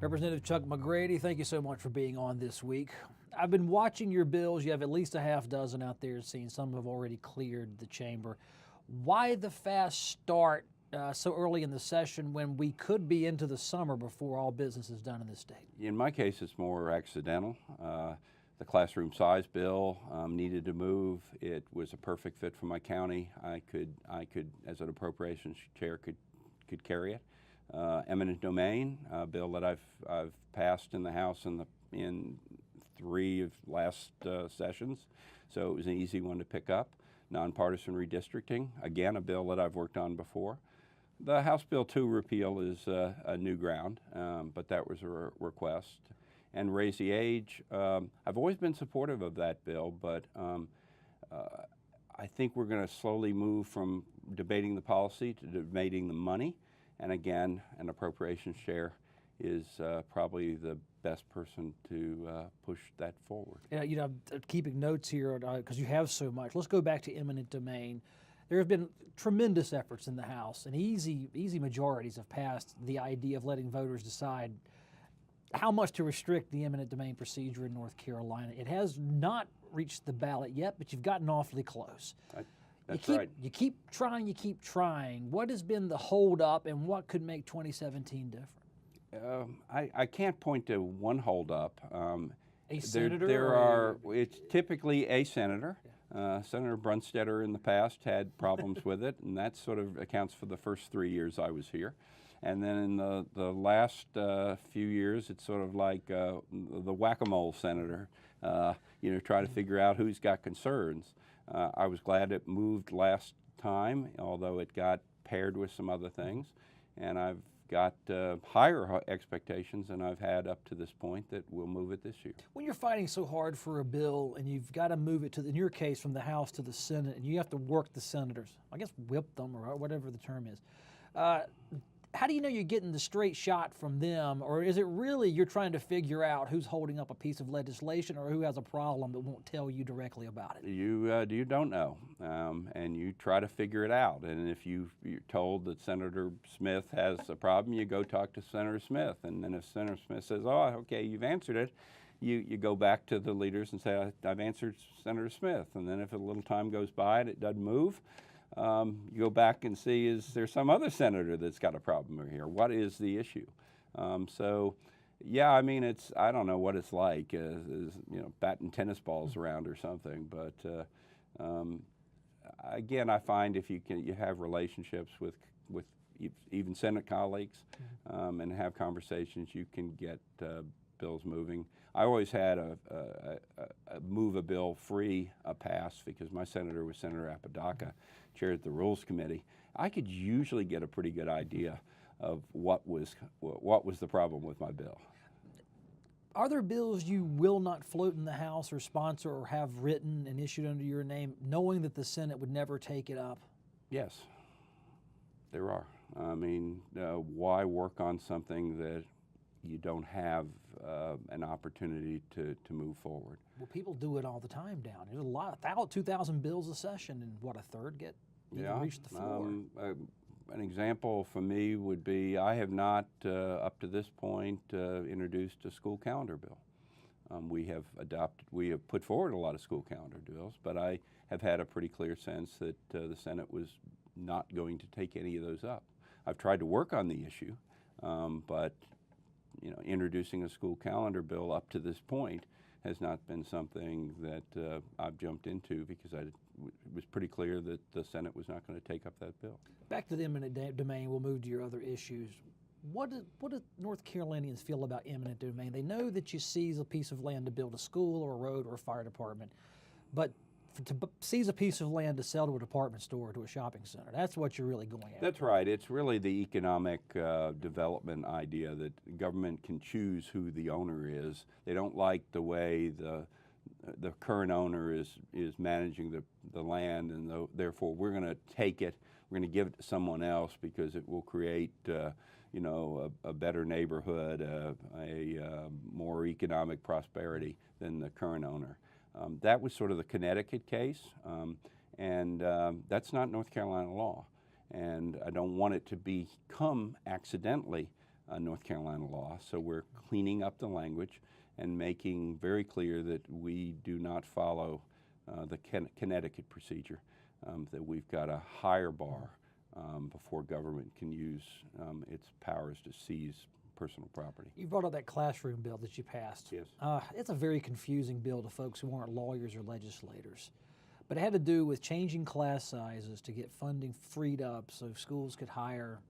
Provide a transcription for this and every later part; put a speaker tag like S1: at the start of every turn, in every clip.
S1: Representative Chuck McGrady, thank you so much for being on this week. I've been watching your bills. You have at least a half dozen out there, seen some have already cleared the chamber. Why the fast start so early in the session when we could be into the summer before all business is done in this state?
S2: In my case, it's more accidental. The classroom size bill needed to move. It was a perfect fit for my county. I could, as an appropriations chair, could carry it. Eminent domain, a bill that I've passed in the House in 3 of last sessions, so it was an easy one to pick up. Nonpartisan redistricting, again, a bill that I've worked on before. The House Bill 2 repeal is a new ground, but that was a request. And raise the age, I've always been supportive of that bill, but I think we're going to slowly move from debating the policy to debating the money. And again, an appropriations chair is probably the best person to push that forward.
S1: Yeah, I'm keeping notes here because you have so much. Let's go back to eminent domain. There have been tremendous efforts in the House, and easy majorities have passed the idea of letting voters decide how much to restrict the eminent domain procedure in North Carolina. It has not reached the ballot yet, but you've gotten awfully close.
S2: That's right.
S1: You keep trying. What has been the hold up, and what could make 2017 different?
S2: I can't point to one hold up.
S1: A senator?
S2: It's typically a senator. Senator Brunstetter in the past had problems with it, and that sort of accounts for the first 3 years I was here. And then in the last few years, it's sort of like the whack-a-mole senator, try to figure out who's got concerns. I was glad it moved last time, although it got paired with some other things. And I've got higher expectations than I've had up to this point that we'll move it this year. When
S1: you're fighting so hard for a bill and you've got to move it in your case, from the House to the Senate, and you have to work the senators, I guess whip them or whatever the term is, how do you know you're getting the straight shot from them, or is it really you're trying to figure out who's holding up a piece of legislation or who has a problem that won't tell you directly about it?
S2: You don't know, and you try to figure it out. And if you're told that Senator Smith has a problem, you go talk to Senator Smith. And then if Senator Smith says, "Oh, okay, you've answered it," you go back to the leaders and say, "I've answered Senator Smith." And then if a little time goes by and it doesn't move, you go back and see, is there some other senator that's got a problem here? What is the issue? Yeah, I mean, I don't know what it's like, batting tennis balls around or something. But again, I find if you have relationships with even Senate colleagues and have conversations, you can get bills moving. I always had a move a bill free pass because my senator was Senator Apodaca, chaired the Rules Committee. I could usually get a pretty good idea of what was the problem with my bill.
S1: Are there bills you will not float in the House or sponsor or have written and issued under your name, knowing that the Senate would never take it up?
S2: Yes, there are. I mean, why work on something that you don't have an opportunity to move forward?
S1: Well, people do it all the time down. There's a lot, 2,000 bills a session, and what, a third get reach the floor?
S2: An example for me would be I have not, up to this point, introduced a school calendar bill. We have put forward a lot of school calendar bills, but I have had a pretty clear sense that the Senate was not going to take any of those up. I've tried to work on the issue, but introducing a school calendar bill up to this point has not been something that I've jumped into because it was pretty clear that the Senate was not going to take up that bill.
S1: Back to the eminent domain, we'll move to your other issues. What do North Carolinians feel about eminent domain? They know that you seize a piece of land to build a school or a road or a fire department, but to seize a piece of land to sell to a department store or to a shopping center, that's what you're really going after.
S2: That's right. It's really the economic development idea that government can choose who the owner is. They don't like the way the current owner is managing the land, and therefore we're going to take it, we're going to give it to someone else because it will create a better neighborhood, a more economic prosperity than the current owner. That was sort of the Connecticut case, and that's not North Carolina law. And I don't want it to become accidentally North Carolina law. So we're cleaning up the language and making very clear that we do not follow the Connecticut procedure, that we've got a higher bar before government can use its powers to seize personal property.
S1: You brought up that classroom bill that you passed.
S2: Yes.
S1: It's a very confusing bill to folks who aren't lawyers or legislators. But it had to do with changing class sizes to get funding freed up so schools could hire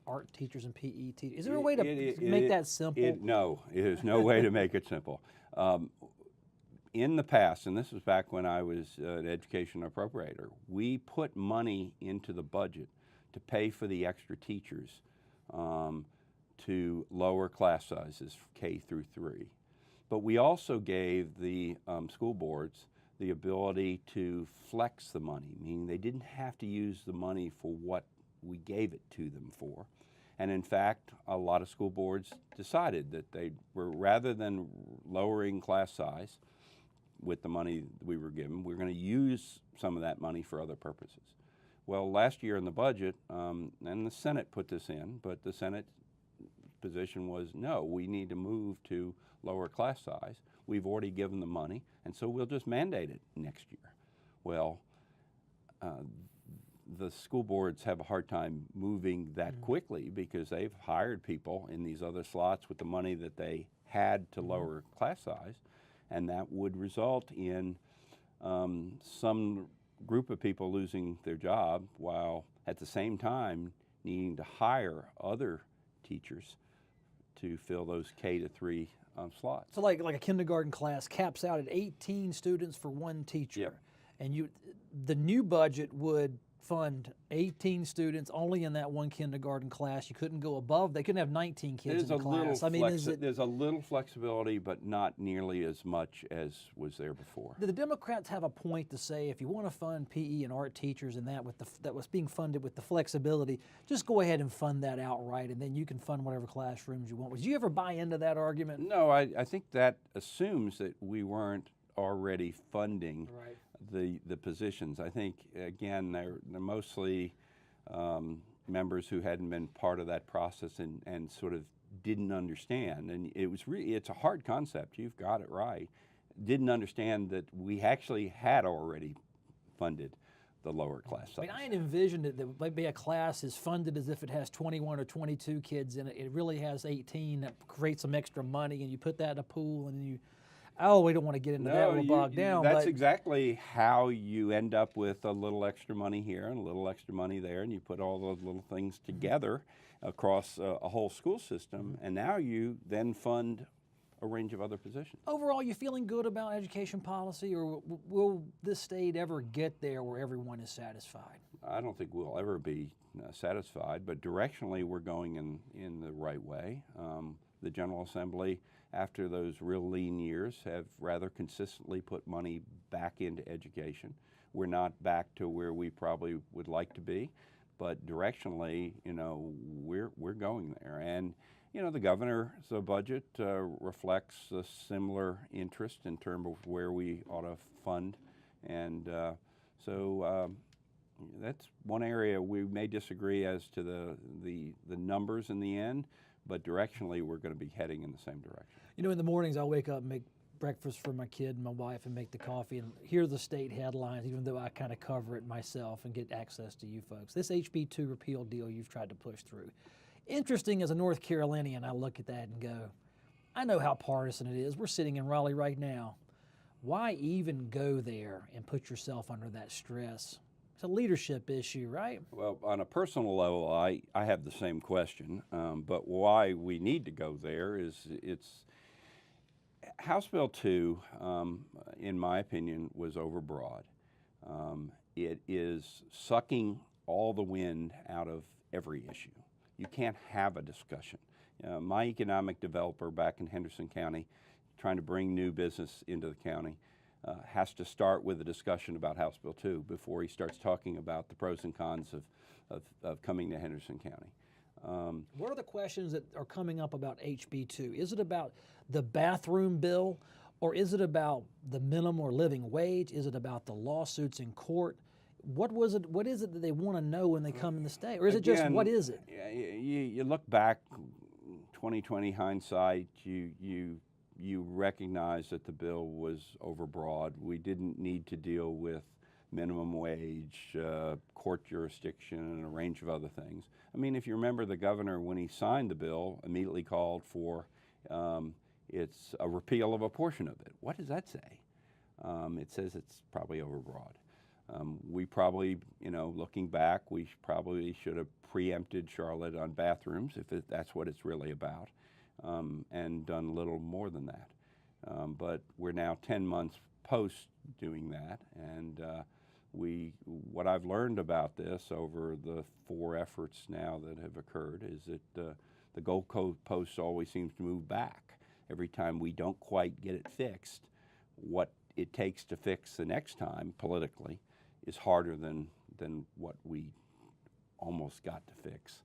S1: art teachers and PE teachers. Is there a way to make that simple?
S2: No, it is no way to make it simple. In the past, and this was back when I was an education appropriator, we put money into the budget to pay for the extra teachers to lower class sizes K through 3. But we also gave the school boards the ability to flex the money, meaning they didn't have to use the money for what we gave it to them for. And in fact, a lot of school boards decided that they were, rather than lowering class size with the money we were given, we're going to use some of that money for other purposes. Well, last year in the budget, and the Senate put this in, but the Senate position was, no, we need to move to lower class size. We've already given the money, and so we'll just mandate it next year. Well, the school boards have a hard time moving that quickly because they've hired people in these other slots with the money that they had to lower class size, and that would result in some group of people losing their job while at the same time needing to hire other teachers to fill those K to 3 slots.
S1: So like a kindergarten class caps out at 18 students for one teacher.
S2: Yep.
S1: And the new budget would fund 18 students only in that one kindergarten class. You couldn't go above. They couldn't have 19 kids in the class. I mean,
S2: there's a little flexibility, but not nearly as much as was there before.
S1: Do the Democrats have a point to say if you want to fund PE and art teachers and that was being funded with the flexibility, just go ahead and fund that outright, and then you can fund whatever classrooms you want? Would you ever buy into that argument?
S2: No, I think that assumes that we weren't already funding the positions. I think, again, they're mostly members who hadn't been part of that process and sort of didn't understand. And it's a hard concept. You've got it right. Didn't understand that we actually had already funded the lower class size.
S1: I mean, I had envisioned it that maybe a class is funded as if it has 21 or 22 kids in it. It really has 18. That creates some extra money, and you put that in a pool, and you. Oh, we don't want to get into that. We'll bog down.
S2: That's exactly how you end up with a little extra money here and a little extra money there, and you put all those little things together across a whole school system, and now you then fund a range of other positions.
S1: Overall, you feeling good about education policy, or will this state ever get there where everyone is satisfied?
S2: I don't think we'll ever be satisfied, but directionally we're going in the right way. The General Assembly, after those real lean years, have rather consistently put money back into education. We're not back to where we probably would like to be, but directionally, we're going there. And the governor's budget reflects a similar interest in terms of where we ought to fund, and so that's one area we may disagree as to the numbers in the end, but directionally we're going to be heading in the same direction.
S1: In the mornings I'll wake up and make breakfast for my kid and my wife and make the coffee and hear the state headlines, even though I kind of cover it myself and get access to you folks. This HB 2 repeal deal you've tried to push through. Interesting, as a North Carolinian, I look at that and go, I know how partisan it is. We're sitting in Raleigh right now. Why even go there and put yourself under that stress? It's a leadership issue, right?
S2: Well, on a personal level, I have the same question, but why we need to go there is House Bill 2, in my opinion, was overbroad. It is sucking all the wind out of every issue. You can't have a discussion. My economic developer back in Henderson County, trying to bring new business into the county, has to start with a discussion about House Bill 2 before he starts talking about the pros and cons of coming to Henderson County.
S1: What are the questions that are coming up about HB 2? Is it about the bathroom bill, or is it about the minimum or living wage? Is it about the lawsuits in court? What is it that they want to know when they come in the state? Or is it just, what is it?
S2: You look back 2020 hindsight, you recognize that the bill was overbroad. We didn't need to deal with minimum wage, court jurisdiction, and a range of other things. I mean, if you remember, the governor, when he signed the bill, immediately called for it's a repeal of a portion of it. What does that say? It says it's probably overbroad. We probably, looking back, we probably should have preempted Charlotte on bathrooms, if that's what it's really about, and done a little more than that. But we're now 10 months post doing that, and what I've learned about this over the 4 efforts now that have occurred is that the goalpost always seems to move back. Every time we don't quite get it fixed, what it takes to fix the next time politically is harder than what we almost got to fix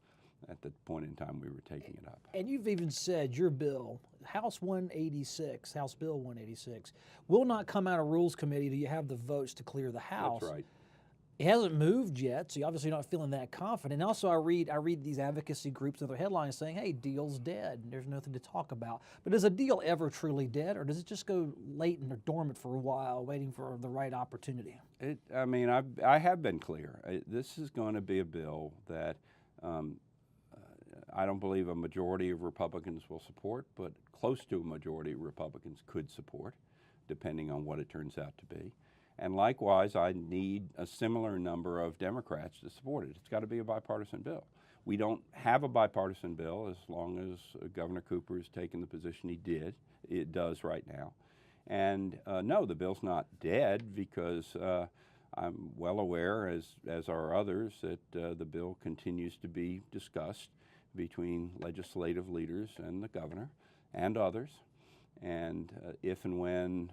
S2: at the point in time we were taking it up.
S1: And you've even said your bill, House Bill 186, will not come out of Rules Committee till you have the votes to clear the House.
S2: That's right.
S1: It hasn't moved yet, so you're obviously not feeling that confident. And also, I read these advocacy groups and their headlines saying, "Hey, deal's dead. There's nothing to talk about." But is a deal ever truly dead, or does it just go latent or dormant for a while, waiting for the right opportunity?
S2: I have been clear. This is going to be a bill that I don't believe a majority of Republicans will support, but close to a majority of Republicans could support, depending on what it turns out to be. And likewise, I need a similar number of Democrats to support it. It's got to be a bipartisan bill. We don't have a bipartisan bill as long as Governor Cooper has taken the position it does right now. And no, the bill's not dead, because I'm well aware, as are others, that the bill continues to be discussed between legislative leaders and the governor and others. And if and when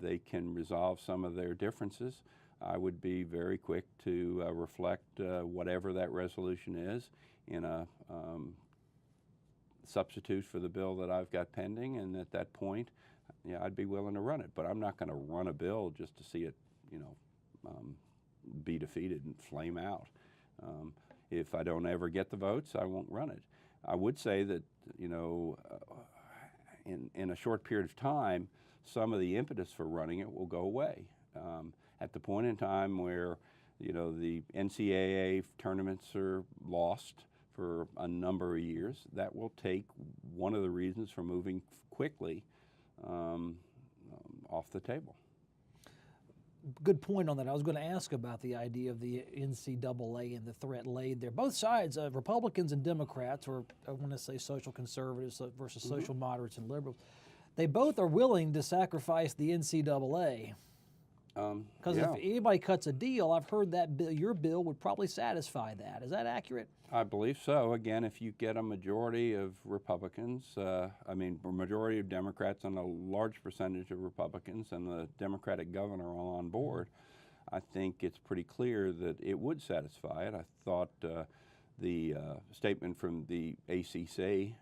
S2: they can resolve some of their differences, I would be very quick to reflect whatever that resolution is in a substitute for the bill that I've got pending. And at that point, I'd be willing to run it. But I'm not going to run a bill just to see it, be defeated and flame out. If I don't ever get the votes, I won't run it. I would say that, in a short period of time, some of the impetus for running it will go away. At the point in time where, the NCAA tournaments are lost for a number of years, that will take one of the reasons for moving quickly off the table.
S1: Good point on that. I was going to ask about the idea of the NCAA and the threat laid there. Both sides, Republicans and Democrats, or I want to say social conservatives versus social moderates and liberals, they both are willing to sacrifice the NCAA. Because if anybody cuts a deal, I've heard that your bill would probably satisfy that. Is that accurate?
S2: I believe so. Again, if you get a majority of Republicans, a majority of Democrats and a large percentage of Republicans, and the Democratic governor all on board, I think it's pretty clear that it would satisfy it. I thought the statement from the ACC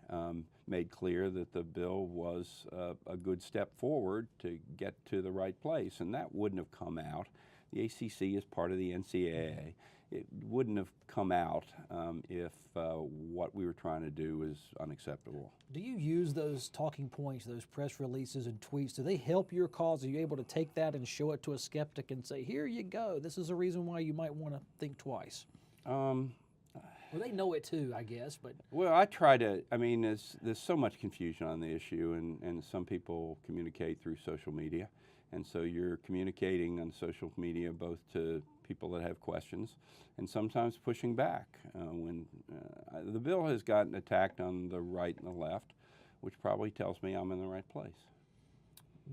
S2: made clear that the bill was a good step forward to get to the right place, and that wouldn't have come out. The ACC is part of the NCAA. It wouldn't have come out if what we were trying to do was unacceptable.
S1: Do you use those talking points, those press releases and tweets? Do they help your cause? Are you able to take that and show it to a skeptic and say, here you go, this is a reason why you might want to think twice? Well, they know it too, I guess. But
S2: well, I try to. There's so much confusion on the issue, and some people communicate through social media, and so you're communicating on social media both to people that have questions and sometimes pushing back. When the bill has gotten attacked on the right and the left, which probably tells me I'm in the right place.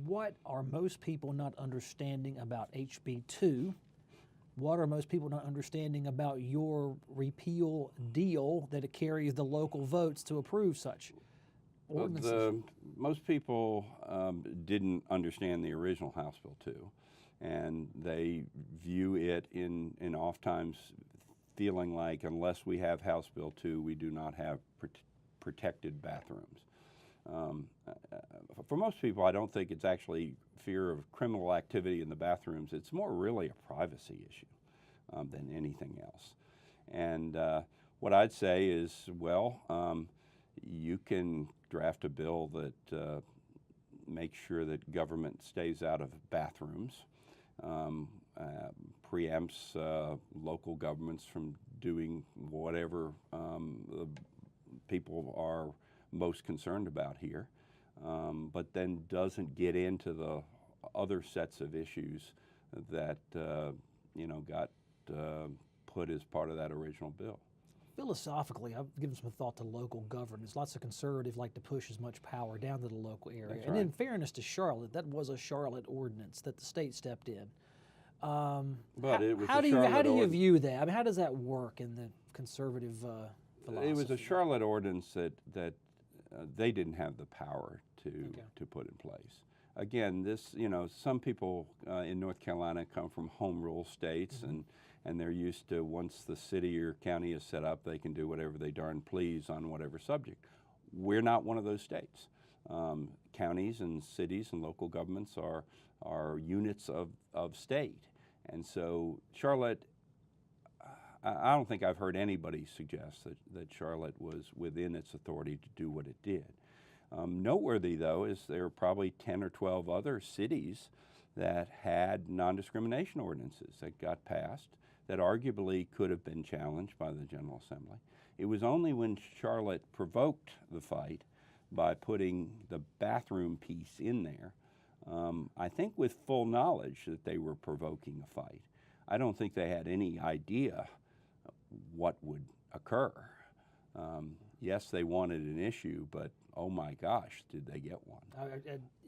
S1: What are most people not understanding about HB 2? What are most people not understanding about your repeal deal that it carries the local votes to approve such ordinances?
S2: Most people didn't understand the original House Bill 2, and they view it in oftentimes feeling like unless we have House Bill 2, we do not have protected bathrooms. For most people, I don't think it's actually fear of criminal activity in the bathrooms. It's more really a privacy issue than anything else. And what I'd say is, well, you can draft a bill that makes sure that government stays out of bathrooms, um, preempts local governments from doing whatever the people are most concerned about here, but then doesn't get into the other sets of issues that got put as part of that original bill.
S1: Philosophically, I've given some thought to local governance. Lots of conservatives like to push as much power down to the local area.
S2: That's
S1: and
S2: right.
S1: in fairness to Charlotte, that was a Charlotte ordinance that the state stepped in.
S2: But it was
S1: how
S2: a
S1: do you
S2: Charlotte
S1: view that? I mean, how does that work in the conservative philosophy?
S2: It was a Charlotte ordinance that they didn't have the power to put in place. Again, this, some people in North Carolina come from home rule states, and they're used to, once the city or county is set up, they can do whatever they darn please on whatever subject. We're not one of those states. Counties and cities and local governments are units of state. And so Charlotte, I don't think I've heard anybody suggest that Charlotte was within its authority to do what it did. Noteworthy, though, is there are probably 10 or 12 other cities that had non-discrimination ordinances that got passed that arguably could have been challenged by the General Assembly. It was only when Charlotte provoked the fight by putting the bathroom piece in there, I think with full knowledge that they were provoking a fight. I don't think they had any idea what would occur. Yes, they wanted an issue, but oh my gosh, did they get one?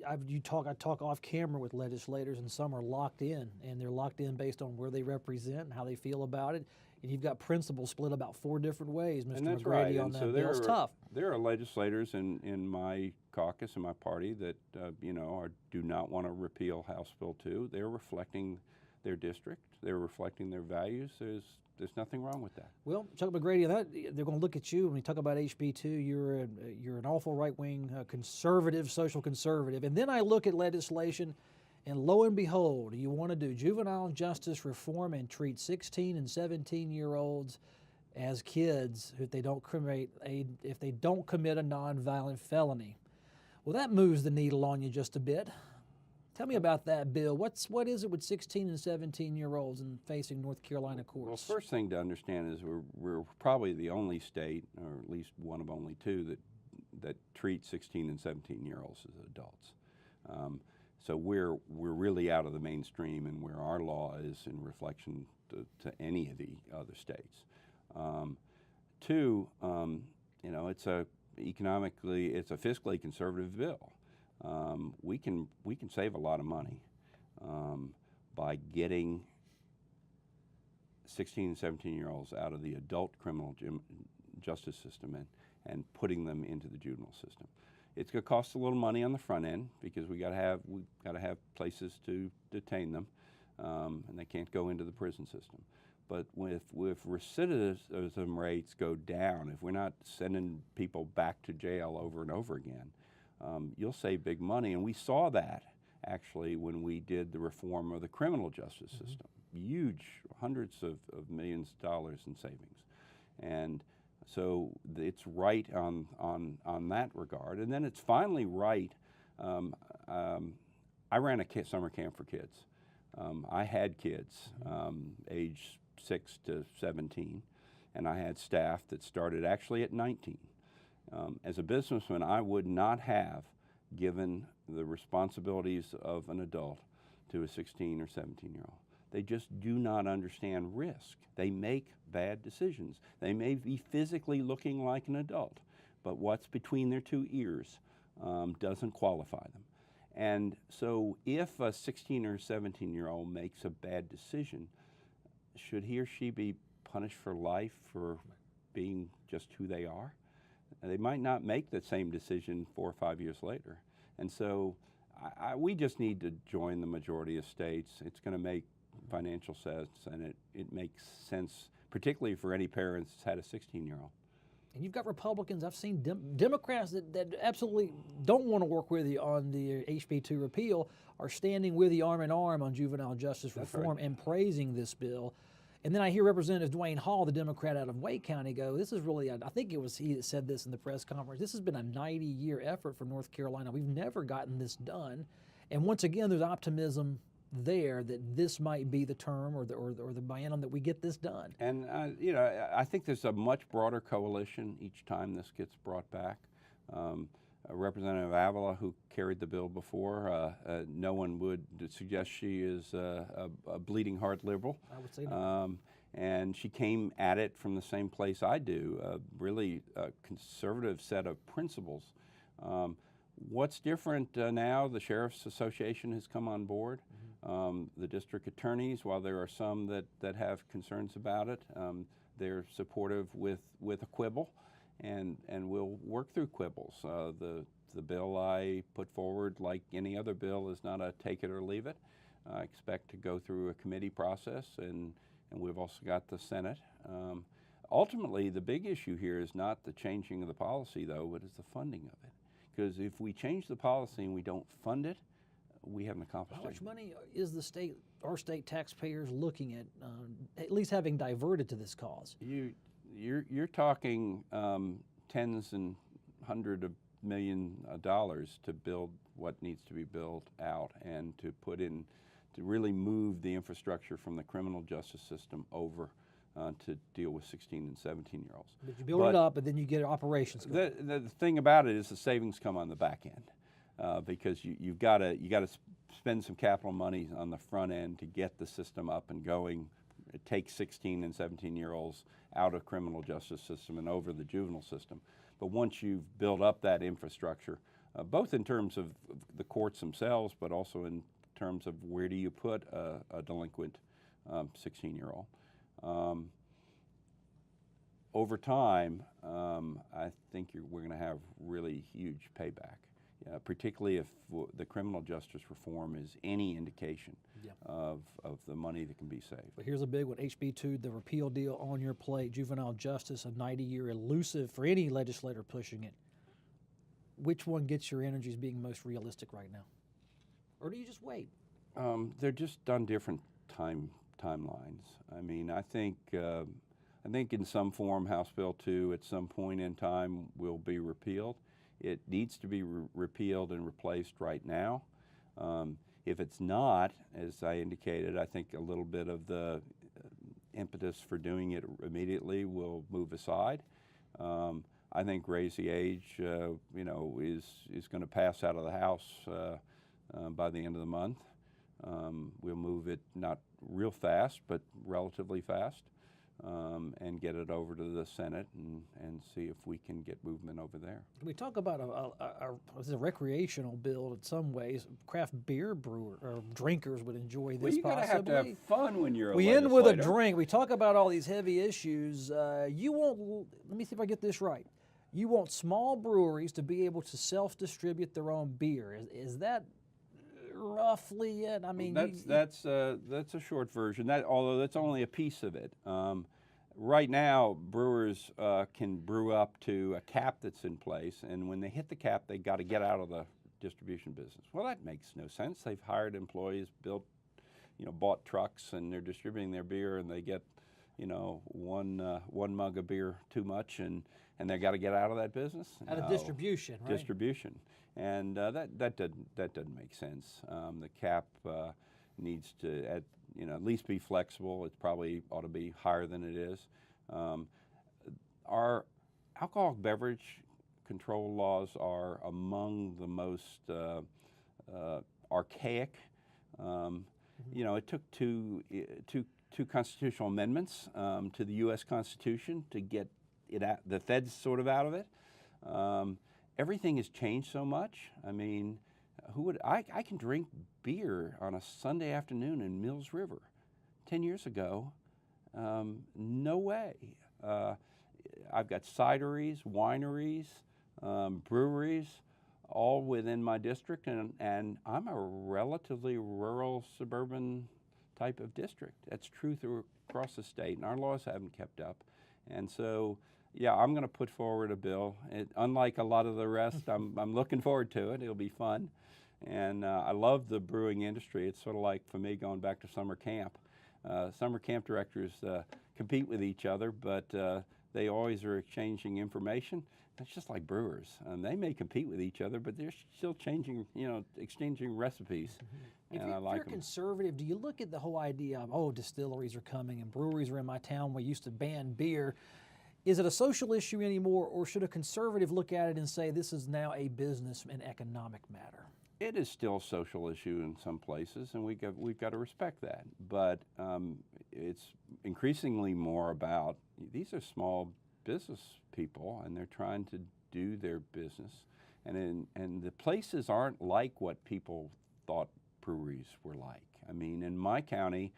S1: I talk off camera with legislators, and some are locked in, and they're locked in based on where they represent and how they feel about it. And you've got principles split about 4 different ways, Mr.
S2: And that's
S1: McGrady,
S2: right.
S1: on
S2: And
S1: that
S2: so
S1: bill. It's tough.
S2: There are legislators in my caucus and my party that do not want to repeal House Bill 2. They're reflecting their district. They're reflecting their values. There's nothing wrong with that. Well,
S1: Chuck McGrady, they're going to look at you when we talk about HB2. You're an awful right-wing conservative, social conservative. And then I look at legislation, and lo and behold, you want to do juvenile justice reform and treat 16 and 17-year-olds as kids if they don't commit a nonviolent felony. Well, that moves the needle on you just a bit. Tell me about that bill. What is it with 16 and 17-year-olds and facing North Carolina courts?
S2: Well, first thing to understand is we're probably the only state, or at least one of only 2, that treat 16 and 17-year-olds as adults. So we're really out of the mainstream, and where our law is in reflection to any of the other states. 2, it's a fiscally conservative bill. We can save a lot of money by getting 16 and 17-year-olds out of the adult criminal justice system and putting them into the juvenile system. It's going to cost a little money on the front end because we got to have places to detain them, and they can't go into the prison system. But if recidivism rates go down, if we're not sending people back to jail over and over again, you'll save big money. And we saw that actually when we did the reform of the criminal justice system. Huge, hundreds of millions of dollars in savings. And so it's right on that regard. And then it's finally right. I ran a summer camp for kids. I had kids age 6 to 17, and I had staff that started actually at 19. As a businessman, I would not have given the responsibilities of an adult to a 16 or 17-year-old. They just do not understand risk. They make bad decisions. They may be physically looking like an adult, but what's between their 2 ears doesn't qualify them. And so if a 16 or 17-year-old makes a bad decision, should he or she be punished for life for being just who they are? They might not make the same decision 4 or 5 years later. And so we just need to join the majority of states. It's going to make financial sense, and it makes sense, particularly for any parents that's had a 16-year-old.
S1: And you've got Republicans, I've seen Democrats that absolutely don't want to work with you on the HB2 repeal are standing with you arm in arm on juvenile justice reform and praising this bill. And then I hear Representative Dwayne Hall, the Democrat out of Wake County, go, this is really, I think it was he that said this in the press conference, this has been a 90-year effort for North Carolina. We've never gotten this done. And once again, there's optimism there that this might be the term or the biennium that we get this done.
S2: And, you know, I think there's a much broader coalition each time this gets brought back. Representative Avila, who carried the bill before, no one would suggest she is a bleeding heart liberal.
S1: I would say no.
S2: And she came at it from the same place I do, really a conservative set of principles. What's different now, the Sheriff's Association has come on board. The district attorneys, while there are some that have concerns about it, they're supportive with a quibble. And we'll work through quibbles. The bill I put forward, like any other bill, is not a take it or leave it. I expect to go through a committee process, and we've also got the Senate. Ultimately, the big issue here is not the changing of the policy, though, but it's the funding of it. Because if we change the policy and we don't fund it, we haven't accomplished
S1: How much
S2: anything.
S1: money is our state taxpayers looking at least having diverted to this cause?
S2: You're talking tens and hundreds of millions of dollars to build what needs to be built out and to put in, to really move the infrastructure from the criminal justice system over to deal with 16 and 17-year-olds.
S1: But you build it up, and then you get operations going.
S2: The thing about it is the savings come on the back end because you've got to spend some capital money on the front end to get the system up and going. It takes 16 and 17-year-olds out of criminal justice system and over the juvenile system. But once you've built up that infrastructure, both in terms of the courts themselves, but also in terms of where do you put a delinquent 16-year-old. Over time, I think we're going to have really huge payback. Particularly if the criminal justice reform is any indication of the money that can be saved.
S1: But here's a big one, HB 2, the repeal deal on your plate, juvenile justice, a 90-year elusive for any legislator pushing it. Which one gets your energies being most realistic right now? Or do you just wait?
S2: They're just on different timelines. I mean, I think in some form House Bill 2 at some point in time will be repealed. It needs to be repealed and replaced right now. If it's not, as I indicated, I think a little bit of the impetus for doing it immediately will move aside. I think raise the age, is going to pass out of the House by the end of the month. We'll move it not real fast, but relatively fast. And get it over to the Senate and see if we can get movement over there.
S1: We talk about a recreational bill in some ways. Craft beer or drinkers would enjoy this.
S2: Well, you gotta have to have fun when you're a
S1: We end with a
S2: legislator.
S1: drink. We talk about all these heavy issues. You want, let me see if I get this right. You want small breweries to be able to self-distribute their own beer. Is that roughly it? I mean,
S2: that's a short version. Although that's only a piece of it. Right now, brewers can brew up to a cap that's in place, and when they hit the cap, they got to get out of the distribution business. Well, that makes no sense. They've hired employees, bought trucks, and they're distributing their beer, and they get, one mug of beer too much, and they got to get out of that business.
S1: Out of distribution, right?
S2: Distribution. And that doesn't make sense. The cap needs to at least be flexible. It probably ought to be higher than it is. Our alcoholic beverage control laws are among the most archaic. It took two constitutional amendments to the U.S. Constitution to get it out, the feds sort of out of it. Everything has changed so much. I mean, I can drink beer on a Sunday afternoon in Mills River. 10 years ago, no way. I've got cideries, wineries, breweries, all within my district, and I'm a relatively rural, suburban type of district. That's true across the state, and our laws haven't kept up. And so, yeah, I'm going to put forward a bill. Unlike a lot of the rest, I'm looking forward to it. It'll be fun. And I love the brewing industry. It's sort of like, for me, going back to summer camp. Summer camp directors compete with each other, but they always are exchanging information. It's just like brewers. They may compete with each other, but they're still exchanging recipes.
S1: If
S2: And
S1: you're,
S2: I like
S1: if you're
S2: them.
S1: conservative, do you look at the whole idea of, oh, distilleries are coming and breweries are in my town? We used to ban beer. Is it a social issue anymore, or should a conservative look at it and say this is now a business and economic matter?
S2: It is still a social issue in some places, and we've got to respect that. But it's increasingly more about, these are small business people, and they're trying to do their business. And the places aren't like what people thought breweries were like. I mean, in my county,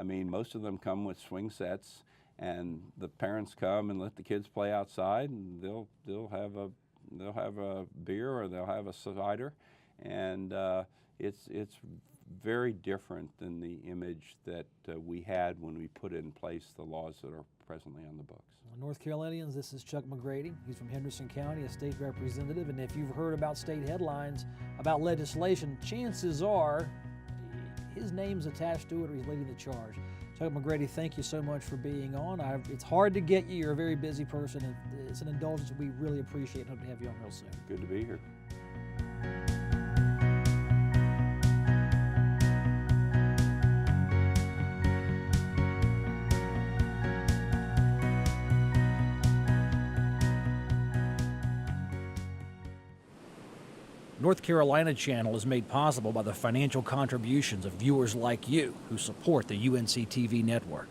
S2: most of them come with swing sets, and the parents come and let the kids play outside, and they'll have a beer or they'll have a cider, and it's very different than the image that we had when we put in place the laws that are presently on the books.
S1: Well, North Carolinians, this is Chuck McGrady. He's from Henderson County, a state representative, and if you've heard about state headlines about legislation, chances are his name's attached to it or he's leading the charge. Chuck McGrady, thank you so much for being on. It's hard to get you. You're a very busy person, and it's an indulgence that we really appreciate and hope to have you on real soon.
S2: Good to be here.
S1: North Carolina Channel is made possible by the financial contributions of viewers like you who support the UNC TV network.